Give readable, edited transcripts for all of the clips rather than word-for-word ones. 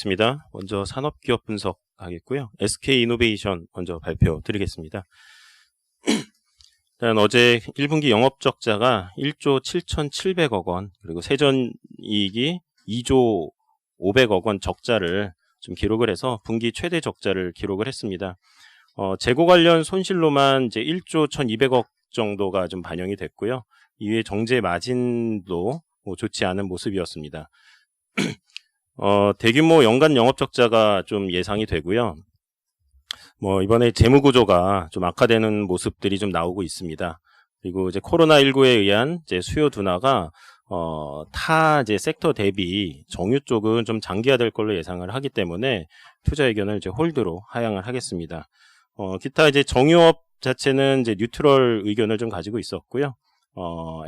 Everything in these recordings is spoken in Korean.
있습니다. 먼저 산업기업 분석하겠고요. SK이노베이션 먼저 발표 드리겠습니다. 일단 어제 1분기 영업적자가 1조 7,700억 원, 그리고 세전이익이 2조 500억 원 적자를 좀 기록을 해서 분기 최대 적자를 기록을 했습니다. 재고 관련 손실로만 이제 1조 1,200억 정도가 좀 반영이 됐고요. 이외에 정제 마진도 좋지 않은 모습이었습니다. 대규모 연간 영업적자가 좀 예상이 되고요. 이번에 재무구조가 좀 악화되는 모습들이 좀 나오고 있습니다. 그리고 이제 코로나19에 의한 이제 수요 둔화가 타 이제 섹터 대비 정유 쪽은 좀 장기화될 걸로 예상을 하기 때문에 투자 의견을 이제 홀드로 하향을 하겠습니다. 기타 이제 정유업 자체는 이제 뉴트럴 의견을 좀 가지고 있었고요.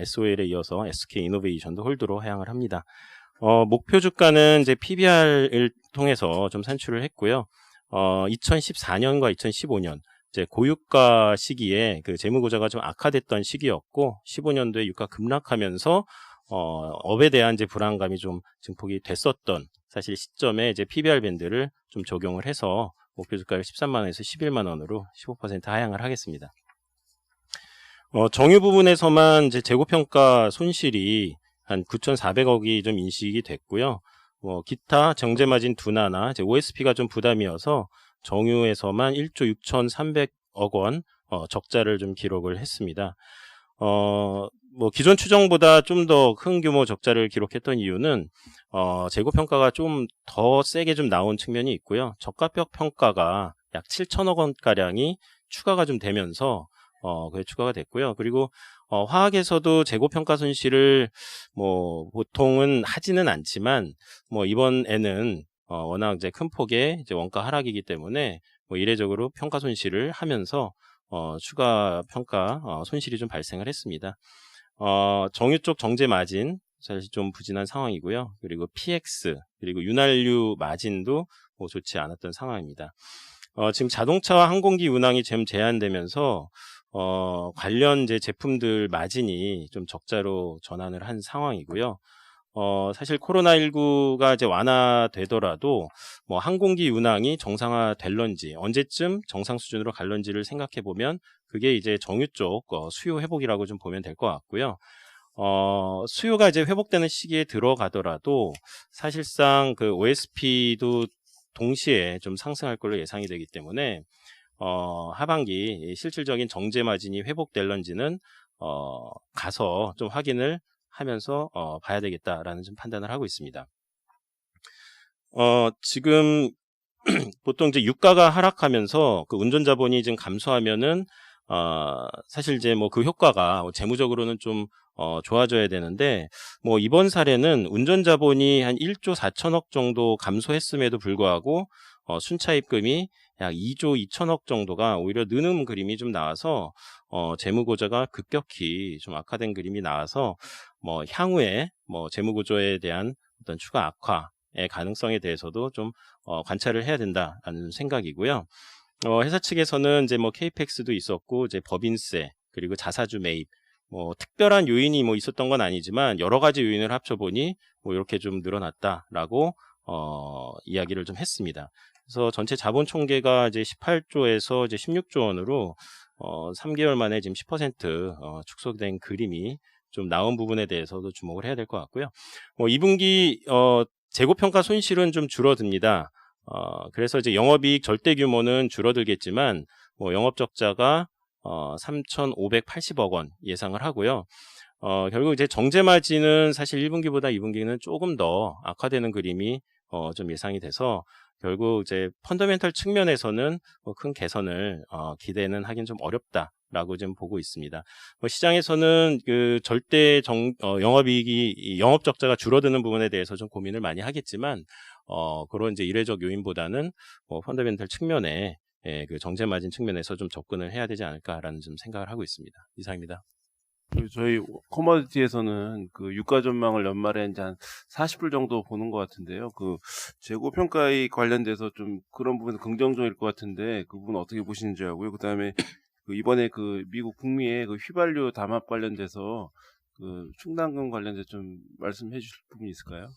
SOL에 이어서 SK이노베이션도 홀드로 하향을 합니다. 목표 주가는 이제 PBR을 통해서 좀 산출을 했고요. 2014년과 2015년 이제 고유가 시기에 그 재무구조가 좀 악화됐던 시기였고 15년도에 유가 급락하면서 업에 대한 이제 불안감이 좀 증폭이 됐었던 사실 시점에 이제 PBR 밴드를 좀 적용을 해서 목표 주가를 13만 원에서 11만 원으로 15% 하향을 하겠습니다. 정유 부분에서만 이제 재고평가 손실이 한 9,400억이 좀 인식이 됐고요. 기타 정제마진 둔화나 이제 OSP가 좀 부담이어서 정유에서만 1조 6,300억 원 적자를 좀 기록을 했습니다. 기존 추정보다 좀 더 큰 규모 적자를 기록했던 이유는 재고평가가 좀 더 세게 좀 나온 측면이 있고요. 저가격 평가가 약 7천억 원가량이 추가가 좀 되면서 그게 추가가 됐고요. 그리고 화학에서도 재고평가 손실을 보통은 하지는 않지만 이번에는 워낙 이제 큰 폭의 이제 원가 하락이기 때문에 이례적으로 평가 손실을 하면서 추가 평가 손실이 좀 발생을 했습니다. 정유 쪽 정제 마진 사실 좀 부진한 상황이고요. 그리고 PX 그리고 윤활유 마진도 좋지 않았던 상황입니다. 지금 자동차와 항공기 운항이 좀 제한되면서 관련 이제 제품들 마진이 좀 적자로 전환을 한 상황이고요. 사실 코로나19가 이제 완화되더라도 항공기 운항이 정상화될런지 언제쯤 정상 수준으로 갈런지를 생각해 보면 그게 이제 정유 쪽 수요 회복이라고 좀 보면 될 것 같고요. 수요가 이제 회복되는 시기에 들어가더라도 사실상 그 OSP도 동시에 좀 상승할 걸로 예상이 되기 때문에 하반기 실질적인 정제 마진이 회복될런지는 가서 좀 확인을 하면서 봐야 되겠다라는 좀 판단을 하고 있습니다. 지금 보통 이제 유가가 하락하면서 그 운전 자본이 좀 감소하면은 사실 이제 그 효과가 재무적으로는 좀 좋아져야 되는데 이번 사례는 운전 자본이 한 1조 4천억 정도 감소했음에도 불구하고 순차입금이 약 2조 2천억 정도가 오히려 느는 그림이 좀 나와서 재무구조가 급격히 좀 악화된 그림이 나와서 향후에 재무구조에 대한 어떤 추가 악화의 가능성에 대해서도 좀 관찰을 해야 된다는 생각이고요. 회사 측에서는 이제 KPX도 있었고 이제 법인세 그리고 자사주 매입 특별한 요인이 있었던 건 아니지만 여러 가지 요인을 합쳐보니 이렇게 좀 늘어났다라고 이야기를 좀 했습니다. 그래서 전체 자본 총계가 이제 18조에서 이제 16조 원으로 3개월 만에 지금 10% 축소된 그림이 좀 나온 부분에 대해서도 주목을 해야 될 것 같고요. 2분기 재고평가 손실은 좀 줄어듭니다. 그래서 이제 영업이익 절대 규모는 줄어들겠지만 영업적자가 3,580억 원 예상을 하고요. 결국 이제 정제마진은 사실 1분기보다 2분기는 조금 더 악화되는 그림이 좀 예상이 돼서 결국 이제 펀더멘털 측면에서는 큰 개선을 기대는 하긴 좀 어렵다라고 지금 보고 있습니다. 시장에서는 그 절대 영업이익이 영업적자가 줄어드는 부분에 대해서 좀 고민을 많이 하겠지만 그런 이제 이례적 요인보다는 펀더멘털 측면에 그 정제마진 측면에서 좀 접근을 해야 되지 않을까라는 좀 생각을 하고 있습니다. 이상입니다. 저희 커머디티에서는 그 유가 전망을 연말에 이제 한 40불 정도 보는 것 같은데요. 그 재고 평가에 관련돼서 좀 그런 부분 긍정적일 것 같은데 그 부분 어떻게 보시는지 하고요. 그다음에 그 이번에 그 미국 북미의 그 휘발유 담합 관련돼서 그 충당금 관련돼서 좀 말씀해 주실 부분이 있을까요?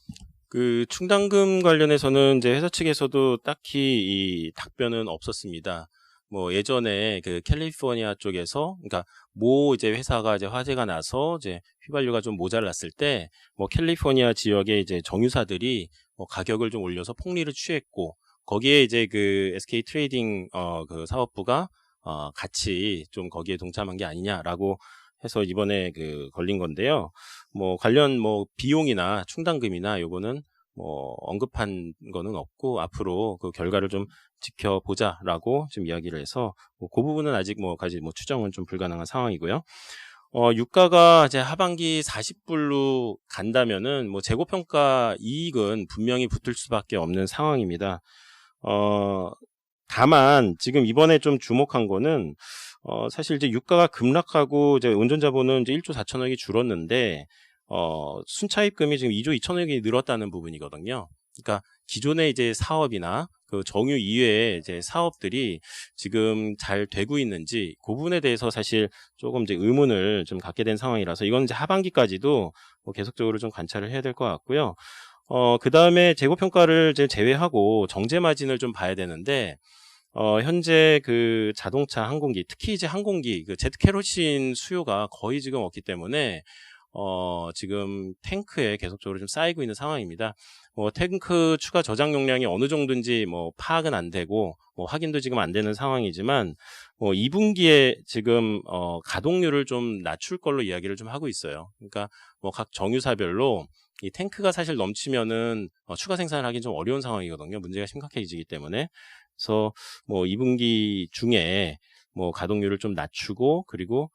그 충당금 관련해서는 이제 회사 측에서도 딱히 이 답변은 없었습니다. 뭐 예전에 그 캘리포니아 쪽에서 그러니까 모 이제 회사가 이제 화재가 나서 이제 휘발유가 좀 모자랐을 때 뭐 캘리포니아 지역의 이제 정유사들이 뭐 가격을 좀 올려서 폭리를 취했고 거기에 이제 그 SK 트레이딩 그 사업부가 같이 좀 거기에 동참한 게 아니냐라고 해서 이번에 그 걸린 건데요. 뭐 관련 뭐 비용이나 충당금이나 요거는 뭐 언급한 거는 없고 앞으로 그 결과를 좀 지켜보자라고 지금 이야기를 해서 뭐그 부분은 아직 뭐까지 뭐 추정은 좀 불가능한 상황이고요. 유가가 이제 하반기 40불로 간다면은 뭐 재고평가 이익은 분명히 붙을 수밖에 없는 상황입니다. 다만 지금 이번에 좀 주목한 거는 사실 이제 유가가 급락하고 이제 운전자본은 이제 1조 4천억이 줄었는데 순차입금이 지금 2조 2천억이 늘었다는 부분이거든요. 그러니까 기존의 이제 사업이나 그 정유 이외의 이제 사업들이 지금 잘 되고 있는지 그 부분에 대해서 사실 조금 이제 의문을 좀 갖게 된 상황이라서 이건 이제 하반기까지도 뭐 계속적으로 좀 관찰을 해야 될 것 같고요. 그 다음에 재고평가를 이제 제외하고 정제 마진을 좀 봐야 되는데 현재 그 자동차 항공기, 특히 이제 항공기, 그 제트 케로신 수요가 거의 지금 없기 때문에, 지금 탱크에 계속적으로 좀 쌓이고 있는 상황입니다. 탱크 추가 저장 용량이 어느 정도인지 뭐 파악은 안 되고, 뭐 확인도 지금 안 되는 상황이지만, 2분기에 지금, 가동률을 좀 낮출 걸로 이야기를 좀 하고 있어요. 그러니까 뭐 각 정유사별로 이 탱크가 사실 넘치면은, 추가 생산을 하기 좀 어려운 상황이거든요. 문제가 심각해지기 때문에. 그래서 뭐 2분기 중에 뭐 가동률을 좀 낮추고 그리고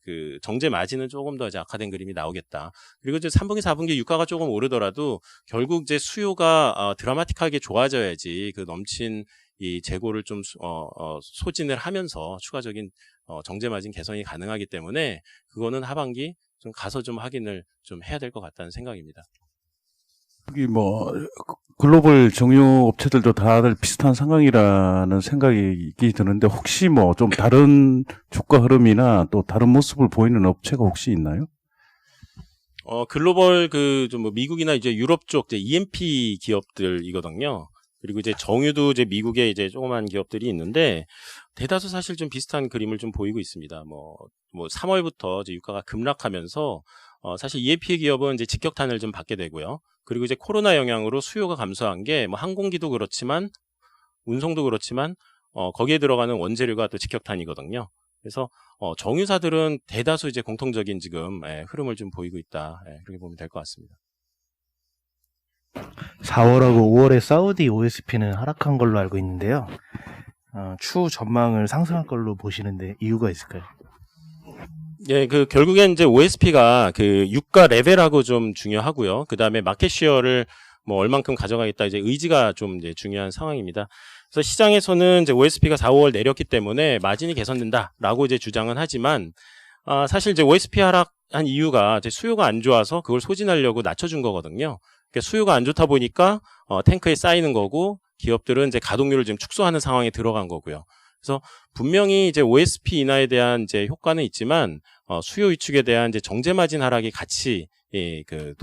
그 정제 마진은 조금 더 이제 악화된 그림이 나오겠다. 그리고 이제 3분기, 4분기 유가가 조금 오르더라도 결국 이제 수요가 드라마틱하게 좋아져야지 그 넘친 이 재고를 좀 소진을 하면서 추가적인 정제 마진 개선이 가능하기 때문에 그거는 하반기 좀 가서 좀 확인을 좀 해야 될 것 같다는 생각입니다. 여기 뭐 글로벌 정유 업체들도 다들 비슷한 상황이라는 생각이 드는데 혹시 뭐 좀 다른 주가 흐름이나 또 다른 모습을 보이는 업체가 혹시 있나요? 글로벌 그 좀 뭐 미국이나 이제 유럽 쪽 이제 EMP 기업들이거든요. 그리고 이제 정유도 이제 미국에 이제 조그만 기업들이 있는데 대다수 사실 좀 비슷한 그림을 좀 보이고 있습니다. 뭐 3월부터 이제 유가가 급락하면서 사실 EMP 기업은 이제 직격탄을 좀 받게 되고요. 그리고 이제 코로나 영향으로 수요가 감소한 게 뭐 항공기도 그렇지만 운송도 그렇지만 거기에 들어가는 원재료가 또 직격탄이거든요. 그래서 정유사들은 대다수 이제 공통적인 지금 흐름을 좀 보이고 있다. 그렇게 보면 될 것 같습니다. 4월하고 5월에 사우디 OSP는 하락한 걸로 알고 있는데요. 추후 전망을 상승할 걸로 보시는데 이유가 있을까요? 예, 그 결국엔 이제 OSP가 그 유가 레벨하고 좀 중요하고요. 그 다음에 마켓 쉐어를 뭐 얼만큼 가져가겠다 이제 의지가 좀 이제 중요한 상황입니다. 그래서 시장에서는 이제 OSP가 4, 5월 내렸기 때문에 마진이 개선된다라고 이제 주장은 하지만 사실 이제 OSP 하락한 이유가 이제 수요가 안 좋아서 그걸 소진하려고 낮춰준 거거든요. 그러니까 수요가 안 좋다 보니까 탱크에 쌓이는 거고 기업들은 이제 가동률을 지금 축소하는 상황에 들어간 거고요. 그래서 분명히 이제 OSP 인하에 대한 이제 효과는 있지만 수요 위축에 대한 이제 정제 마진 하락이 같이 그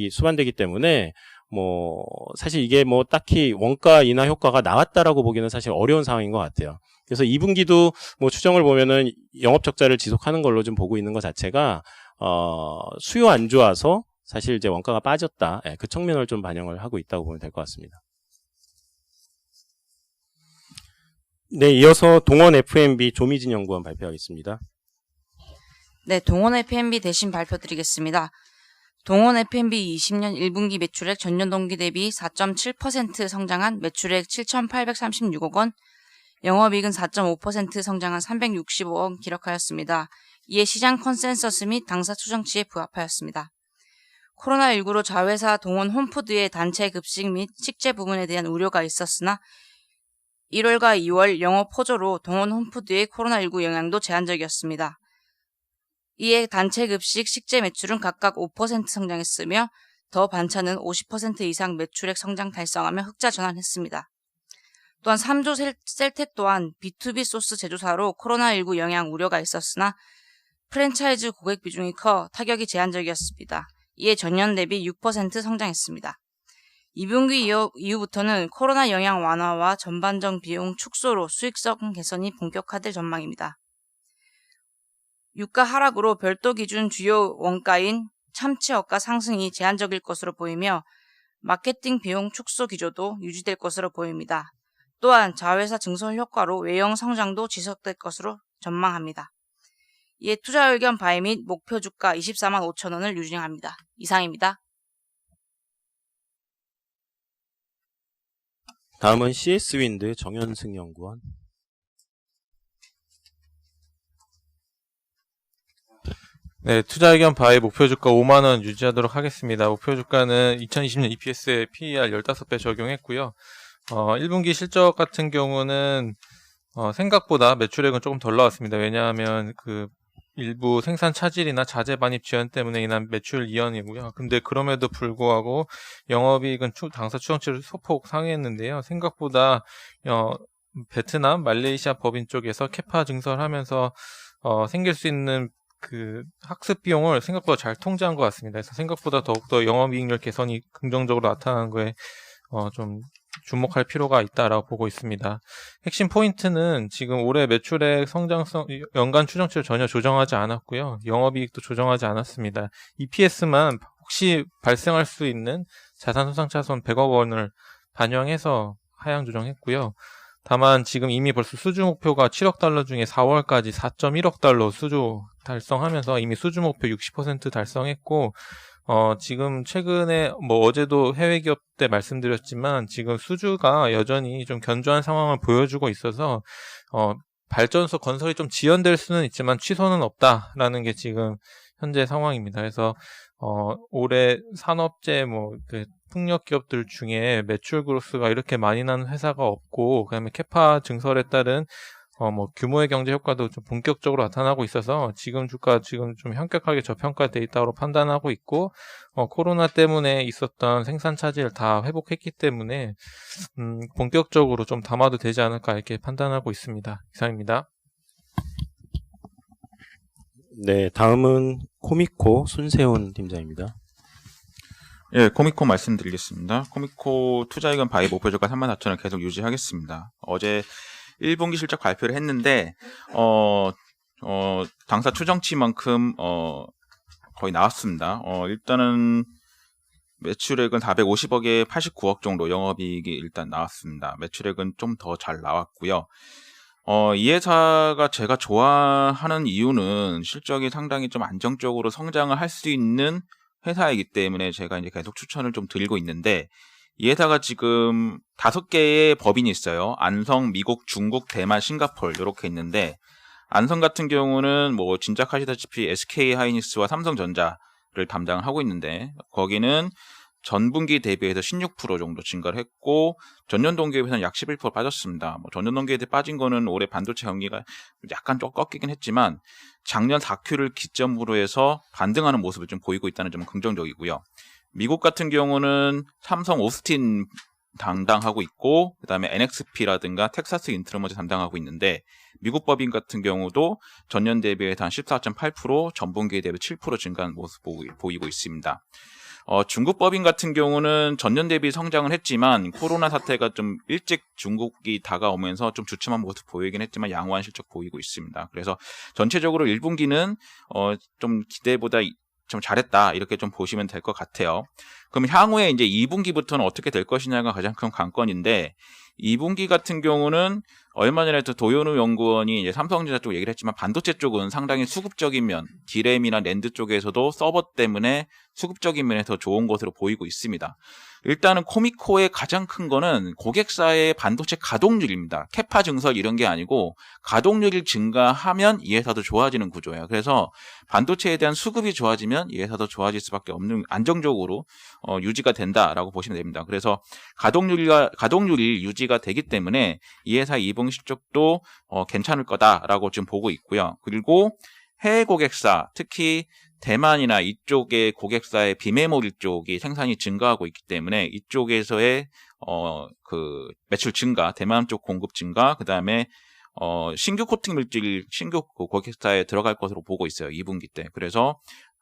수반되기 때문에 뭐 사실 이게 뭐 딱히 원가 인하 효과가 나왔다라고 보기는 사실 어려운 상황인 것 같아요. 그래서 2분기도 뭐 추정을 보면은 영업 적자를 지속하는 걸로 좀 보고 있는 것 자체가 수요 안 좋아서 사실 이제 원가가 빠졌다. 그 측면을 좀 반영을 하고 있다고 보면 될 것 같습니다. 네, 이어서 동원 F&B 조미진 연구원 발표하겠습니다. 네, 동원 F&B 대신 발표드리겠습니다. 동원 F&B 20년 1분기 매출액 전년 동기 대비 4.7% 성장한 매출액 7,836억 원, 영업이익은 4.5% 성장한 365억 원 기록하였습니다. 이에 시장 컨센서스 및 당사 추정치에 부합하였습니다. 코로나19로 자회사 동원 홈푸드의 단체 급식 및 식재 부분에 대한 우려가 있었으나 1월과 2월 영업 호조로 동원 홈푸드의 코로나19 영향도 제한적이었습니다. 이에 단체 급식 식재 매출은 각각 5% 성장했으며 더 반찬은 50% 이상 매출액 성장 달성하며 흑자 전환했습니다. 또한 3조 셀텍 또한 B2B 소스 제조사로 코로나19 영향 우려가 있었으나 프랜차이즈 고객 비중이 커 타격이 제한적이었습니다. 이에 전년 대비 6% 성장했습니다. 2분기 이후부터는 코로나 영향 완화와 전반적 비용 축소로 수익성 개선이 본격화될 전망입니다. 유가 하락으로 별도 기준 주요 원가인 참치어가 상승이 제한적일 것으로 보이며 마케팅 비용 축소 기조도 유지될 것으로 보입니다. 또한 자회사 증설 효과로 외형 성장도 지속될 것으로 전망합니다. 이에 투자 의견 바이 및 목표 주가 24만 5천 원을 유지합니다. 이상입니다. 다음은 CS윈드 정현승 연구원. 네, 투자 의견 바이 목표 주가 5만원 유지하도록 하겠습니다. 목표 주가는 2020년 EPS에 PER 15배 적용했고요. 1분기 실적 같은 경우는 생각보다 매출액은 조금 덜 나왔습니다. 왜냐하면 그 일부 생산 차질이나 자재 반입 지연 때문에 인한 매출 이연이고요. 근데 그럼에도 불구하고 영업이익은 당사 추정치를 소폭 상회했는데요. 생각보다 베트남, 말레이시아 법인 쪽에서 캐파 증설하면서 생길 수 있는 그 학습 비용을 생각보다 잘 통제한 것 같습니다. 그래서 생각보다 더욱더 영업이익률 개선이 긍정적으로 나타나는 거에 좀 주목할 필요가 있다라고 보고 있습니다. 핵심 포인트는 지금 올해 매출액 성장성 연간 추정치를 전혀 조정하지 않았고요. 영업이익도 조정하지 않았습니다. EPS만 혹시 발생할 수 있는 자산손상차손 100억 원을 반영해서 하향 조정했고요. 다만 지금 이미 벌써 수주 목표가 7억 달러 중에 4월까지 4.1억 달러 수주 달성하면서 이미 수주 목표 60% 달성했고 지금 최근에 어제도 해외 기업 때 말씀드렸지만 지금 수주가 여전히 좀 견조한 상황을 보여주고 있어서 발전소 건설이 좀 지연될 수는 있지만 취소는 없다라는 게 지금 현재 상황입니다. 그래서 올해 산업재 그 풍력 기업들 중에 매출 그로스가 이렇게 많이 나는 회사가 없고 그다음에 캐파 증설에 따른 규모의 경제 효과도 좀 본격적으로 나타나고 있어서 지금 주가 지금 좀 현격하게 저평가돼 있다고 판단하고 있고 코로나 때문에 있었던 생산 차질 다 회복했기 때문에 본격적으로 좀 담아도 되지 않을까 이렇게 판단하고 있습니다. 이상입니다. 네, 다음은 코미코 손세훈 팀장입니다. 예, 코미코 말씀드리겠습니다. 코미코 투자의견 바이 목표 주가 34,000원 계속 유지하겠습니다. 어제 1분기 실적 발표를 했는데 당사 추정치만큼 거의 나왔습니다. 일단은 매출액은 450억에 89억 정도 영업이익이 일단 나왔습니다. 매출액은 좀 더 잘 나왔고요. 이 회사가 제가 좋아하는 이유는 실적이 상당히 좀 안정적으로 성장을 할 수 있는 회사이기 때문에 제가 이제 계속 추천을 좀 드리고 있는데 이 회사가 지금 5개의 법인이 있어요. 안성, 미국, 중국, 대만, 싱가포르 이렇게 있는데 안성 같은 경우는 짐작하시다시피 SK하이닉스와 삼성전자를 담당하고 있는데 거기는 전분기 대비해서 16% 정도 증가를 했고 전년 동기에 비해서는 약 11% 빠졌습니다. 전년 동기에 빠진 거는 올해 반도체 경기가 약간 좀 꺾이긴 했지만 작년 4Q를 기점으로 해서 반등하는 모습을 좀 보이고 있다는 점은 긍정적이고요. 미국 같은 경우는 삼성 오스틴 담당하고 있고 그다음에 NXP라든가 텍사스 인트루먼트 담당하고 있는데 미국 법인 같은 경우도 전년 대비해서 한 14.8% 전분기에 대비 7% 증가한 모습 보이고 있습니다. 중국 법인 같은 경우는 전년 대비 성장을 했지만 코로나 사태가 좀 일찍 중국이 다가오면서 좀 주춤한 모습 보이긴 했지만 양호한 실적 보이고 있습니다. 그래서 전체적으로 1분기는 좀 기대보다 좀 잘했다 이렇게 좀 보시면 될 것 같아요. 그럼 향후에 이제 2분기부터는 어떻게 될 것이냐가 가장 큰 관건인데 2분기 같은 경우는 얼마 전에 도요노 연구원이 이제 삼성전자 쪽 얘기를 했지만 반도체 쪽은 상당히 수급적인 면, 디램이나 랜드 쪽에서도 서버 때문에 수급적인 면에서 좋은 것으로 보이고 있습니다. 일단은 코미코의 가장 큰 거는 고객사의 반도체 가동률입니다. 캐파 증설 이런 게 아니고 가동률이 증가하면 이 회사도 좋아지는 구조예요. 그래서 반도체에 대한 수급이 좋아지면 이 회사도 좋아질 수밖에 없는 안정적으로 유지가 된다라고 보시면 됩니다. 그래서 가동률이 유지가 되기 때문에 이 회사 2분기 실적도 괜찮을 거다라고 지금 보고 있고요. 그리고 해외 고객사 특히 대만이나 이쪽의 고객사의 비메모리 쪽이 생산이 증가하고 있기 때문에 이쪽에서의 그 매출 증가, 대만 쪽 공급 증가, 그다음에 신규 코팅 물질 신규 고객사에 들어갈 것으로 보고 있어요. 2분기 때. 그래서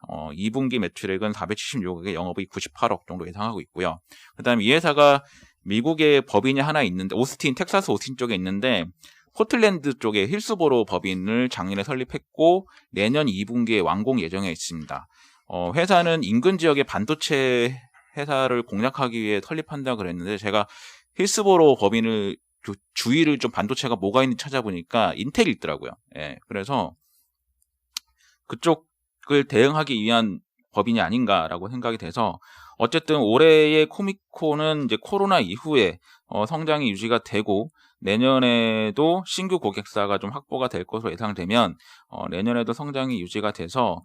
2분기 매출액은 476억에 영업이익 98억 정도 예상하고 있고요. 그다음에 이 회사가 미국의 법인이 하나 있는데 텍사스 오스틴 쪽에 있는데 포틀랜드 쪽에 힐스보로 법인을 작년에 설립했고 내년 2분기에 완공 예정에 있습니다. 회사는 인근 지역의 반도체 회사를 공략하기 위해 설립한다 그랬는데 제가 힐스보로 법인을 주위를 좀 반도체가 뭐가 있는지 찾아보니까 인텔이 있더라고요. 예, 그래서 그쪽을 대응하기 위한 법인이 아닌가라고 생각이 돼서 어쨌든 올해의 코미콘은 이제 코로나 이후에 성장이 유지가 되고 내년에도 신규 고객사가 좀 확보가 될 것으로 예상되면 내년에도 성장이 유지가 돼서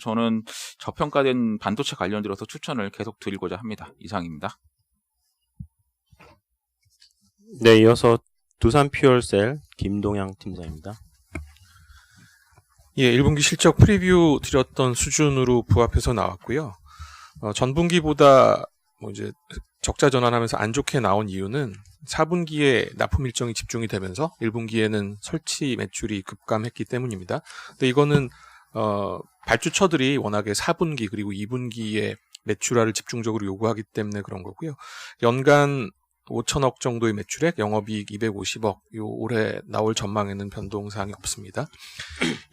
저는 저평가된 반도체 관련들어서 추천을 계속 드리고자 합니다. 이상입니다. 네, 이어서 두산 퓨얼셀 김동양 팀장입니다. 예, 1분기 실적 프리뷰 드렸던 수준으로 부합해서 나왔고요. 전분기보다 이제 적자 전환하면서 안 좋게 나온 이유는 4분기에 납품 일정이 집중이 되면서 1분기에는 설치 매출이 급감했기 때문입니다. 근데 이거는 발주처들이 워낙에 4분기 그리고 2분기에 매출화를 집중적으로 요구하기 때문에 그런 거고요. 연간 5천억 정도의 매출액, 영업이익 250억, 올해 나올 전망에는 변동사항이 없습니다.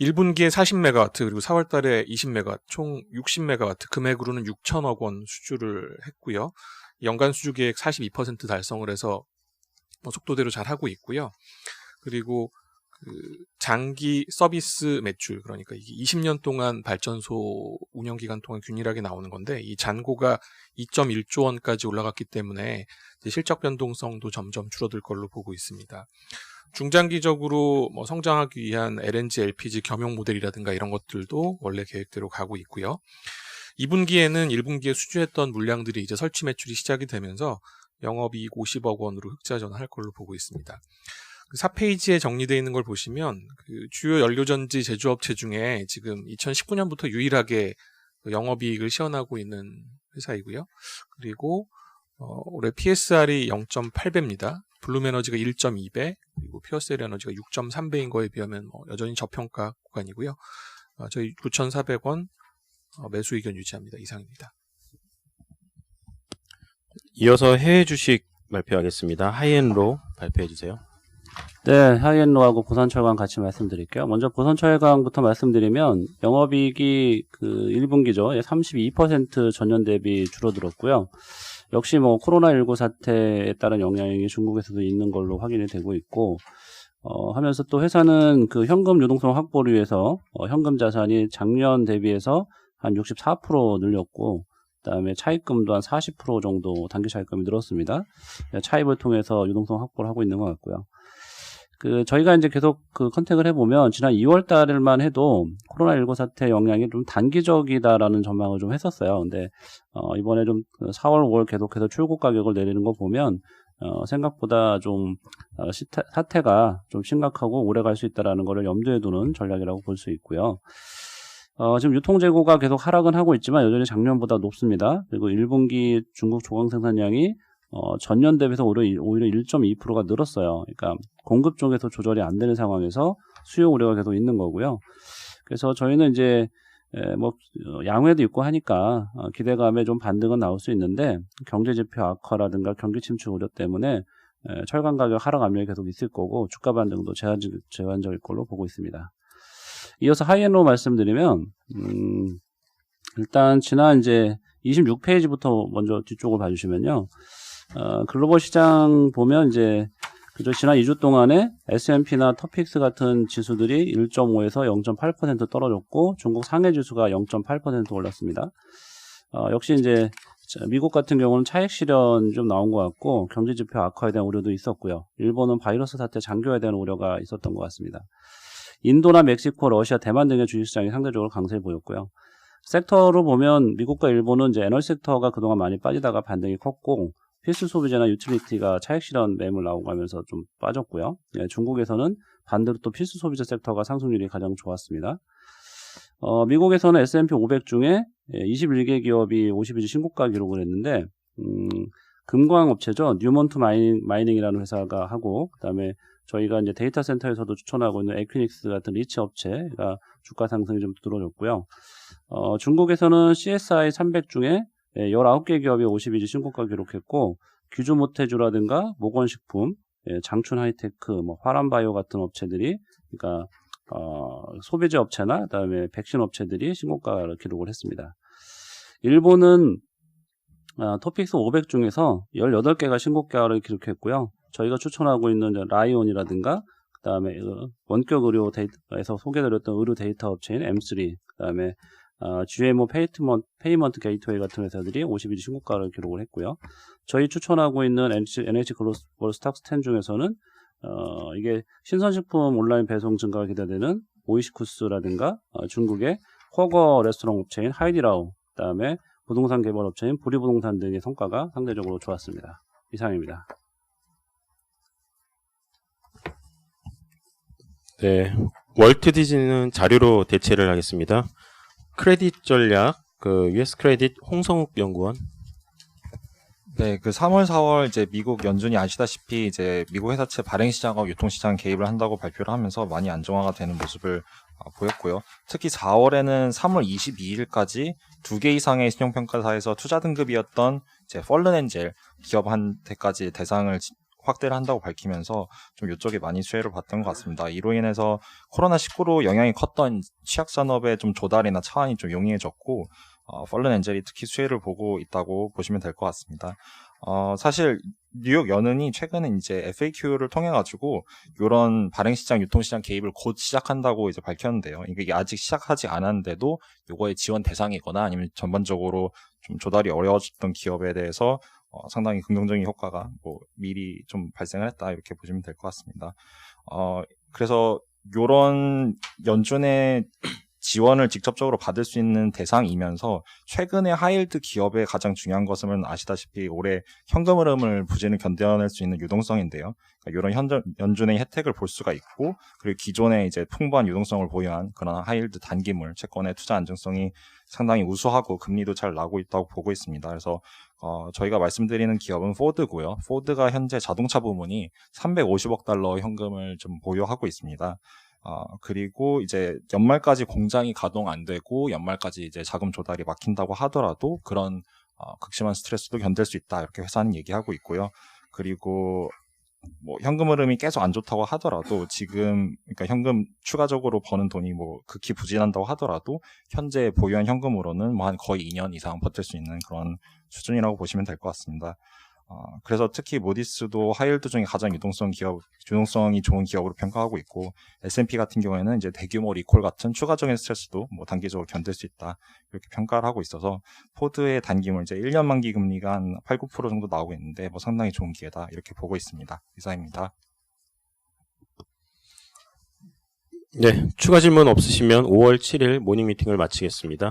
1분기에 40메가와트, 그리고 4월 달에 20메가와트, 총 60메가와트, 금액으로는 6천억 원 수주를 했고요. 연간 수주 계획 42% 달성을 해서 속도대로 잘 하고 있고요. 그리고 장기 서비스 매출, 그러니까 이게 20년 동안 발전소 운영 기간 동안 균일하게 나오는 건데 이 잔고가 2.1조 원까지 올라갔기 때문에 실적 변동성도 점점 줄어들 걸로 보고 있습니다. 중장기적으로 성장하기 위한 LNG, LPG 겸용 모델이라든가 이런 것들도 원래 계획대로 가고 있고요. 2분기에는 1분기에 수주했던 물량들이 이제 설치 매출이 시작이 되면서 영업이익 50억 원으로 흑자 전환할 걸로 보고 있습니다. 4페이지에 정리되어 있는 걸 보시면 주요 연료전지 제조업체 중에 지금 2019년부터 유일하게 영업이익을 시현하고 있는 회사이고요. 그리고 올해 PSR이 0.8배입니다. 블룸에너지가 1.2배, 그리고 퓨어셀 에너지가 6.3배인 거에 비하면 여전히 저평가 구간이고요. 저희 9,400원 매수 의견 유지합니다. 이상입니다. 이어서 해외 주식 발표하겠습니다. 하이엔로 발표해 주세요. 네, 하이엔로하고 보선철강 같이 말씀드릴게요. 먼저 보선철강부터 말씀드리면 영업이익이 1분기죠. 32% 전년 대비 줄어들었고요. 역시 코로나19 사태에 따른 영향이 중국에서도 있는 걸로 확인이 되고 있고, 하면서 또 회사는 현금 유동성 확보를 위해서 현금 자산이 작년 대비해서 한 64% 늘렸고, 그다음에 차입금도 한 40% 정도 단기 차입금이 늘었습니다. 차입을 통해서 유동성 확보를 하고 있는 것 같고요. 저희가 이제 계속 컨택을 해보면 지난 2월 달만 해도 코로나19 사태 영향이 좀 단기적이다라는 전망을 좀 했었어요. 근데 이번에 좀 4월, 5월 계속해서 출고 가격을 내리는 거 보면 생각보다 좀 사태가 좀 심각하고 오래 갈 수 있다라는 거를 염두에 두는 전략이라고 볼 수 있고요. 지금 유통재고가 계속 하락은 하고 있지만 여전히 작년보다 높습니다. 그리고 1분기 중국 조강 생산량이 전년 대비해서 오히려 1.2%가 늘었어요. 그러니까 공급 쪽에서 조절이 안 되는 상황에서 수요 우려가 계속 있는 거고요. 그래서 저희는 이제 양회도 있고 하니까 기대감에 좀 반등은 나올 수 있는데 경제지표 악화라든가 경기 침체 우려 때문에 철강 가격 하락 압력이 계속 있을 거고 주가 반등도 제한적일 걸로 보고 있습니다. 이어서 하이엔로 말씀드리면 일단 지난 이제 26페이지부터 먼저 뒤쪽을 봐주시면요. 글로벌 시장 보면 이제 지난 2주 동안에 S&P나 터픽스 같은 지수들이 1.5에서 0.8% 떨어졌고 중국 상해 지수가 0.8% 올랐습니다. 역시 이제 미국 같은 경우는 차익 실현 좀 나온 것 같고 경제 지표 악화에 대한 우려도 있었고요. 일본은 바이러스 사태 장기화에 대한 우려가 있었던 것 같습니다. 인도나 멕시코, 러시아, 대만 등의 주식시장이 상대적으로 강세를 보였고요. 섹터로 보면 미국과 일본은 이제 에너지 섹터가 그동안 많이 빠지다가 반등이 컸고 필수 소비재나 유틸리티가 차익 실현 매물 나오고 하면서 좀 빠졌고요. 중국에서는 반대로 또 필수 소비재 섹터가 상승률이 가장 좋았습니다. 미국에서는 S&P 500 중에 21개 기업이 52주 신고가 기록을 했는데 금광 업체죠. 뉴먼트 마이닝이라는 회사가 하고, 그다음에 저희가 이제 데이터 센터에서도 추천하고 있는 에퀴닉스 같은 리치 업체가 주가 상승이 좀 들어줬고요. 중국에서는 CSI 300 중에 19개 기업이 52주 신고가 기록했고, 규주 모태주라든가 모건식품, 장춘 하이테크, 뭐 화람바이오 같은 업체들이, 그러니까 소비재 업체나 그다음에 백신 업체들이 신고가를 기록을 했습니다. 일본은 토픽스 500 중에서 18개가 신고가를 기록했고요. 저희가 추천하고 있는 라이온이라든가 그다음에 원격 의료 데이터에서 소개드렸던 의료 데이터 업체인 M3, 그다음에 GMO 페이먼트 게이트웨이 같은 회사들이 52주 신고가를 기록을 했고요. 저희 추천하고 있는 NH 글로벌 스탁스 10 중에서는 이게 신선식품 온라인 배송 증가가 기대되는 오이시쿠스라든가 중국의 허거 레스토랑 업체인 하이디라오, 그다음에 부동산 개발 업체인 부리부동산 등의 성과가 상대적으로 좋았습니다. 이상입니다. 네, 월트 디즈니는 자료로 대체를 하겠습니다. 크레딧 전략, US 크레딧 홍성욱 연구원. 네, 3월, 4월 이제 미국 연준이 아시다시피 이제 미국 회사채 발행 시장하고 유통 시장 개입을 한다고 발표를 하면서 많이 안정화가 되는 모습을 보였고요. 특히 4월에는 3월 22일까지 2개 이상의 신용평가사에서 투자 등급이었던 이제 펄른엔젤 기업한테까지 대상을 확대를 한다고 밝히면서 좀 이쪽에 많이 수혜를 봤던 것 같습니다. 이로 인해서 코로나19로 영향이 컸던 취약산업의 좀 조달이나 차환이 좀 용이해졌고, 펄른엔젤이 특히 수혜를 보고 있다고 보시면 될 것 같습니다. 사실 뉴욕 연은이 최근에 이제 FAQ를 통해 가지고 이런 발행시장, 유통시장 개입을 곧 시작한다고 이제 밝혔는데요. 이게 아직 시작하지 않았는데도 이거의 지원 대상이거나 아니면 전반적으로 좀 조달이 어려워졌던 기업에 대해서 상당히 긍정적인 효과가 미리 좀 발생을 했다, 이렇게 보시면 될 것 같습니다. 그래서 이런 연준의 지원을 직접적으로 받을 수 있는 대상이면서 최근에 하이힐드 기업의 가장 중요한 것은 아시다시피 올해 현금 흐름을 부진을 견뎌낼 수 있는 유동성인데요. 그러니까 이런 연준의 혜택을 볼 수가 있고, 그리고 기존에 이제 풍부한 유동성을 보유한 그런 하이힐드 단기물 채권의 투자 안정성이 상당히 우수하고 금리도 잘 나고 있다고 보고 있습니다. 그래서 저희가 말씀드리는 기업은 포드고요. 포드가 현재 자동차 부문이 350억 달러 현금을 좀 보유하고 있습니다. 그리고 이제 연말까지 공장이 가동 안 되고 연말까지 이제 자금 조달이 막힌다고 하더라도 그런 극심한 스트레스도 견딜 수 있다, 이렇게 회사는 얘기하고 있고요. 그리고 현금 흐름이 계속 안 좋다고 하더라도 지금 그러니까 현금 추가적으로 버는 돈이 극히 부진한다고 하더라도 현재 보유한 현금으로는 한 거의 2년 이상 버틸 수 있는 그런 수준이라고 보시면 될 것 같습니다. 그래서 특히 모디스도 하이힐드 중에 가장 유동성이 좋은 기업으로 평가하고 있고, S&P 같은 경우에는 이제 대규모 리콜 같은 추가적인 스트레스도 단기적으로 견딜 수 있다, 이렇게 평가를 하고 있어서 포드의 단기물 이제 1년 만기 금리가 한 8, 9% 정도 나오고 있는데 상당히 좋은 기회다, 이렇게 보고 있습니다. 이상입니다. 네, 추가 질문 없으시면 5월 7일 모닝 미팅을 마치겠습니다.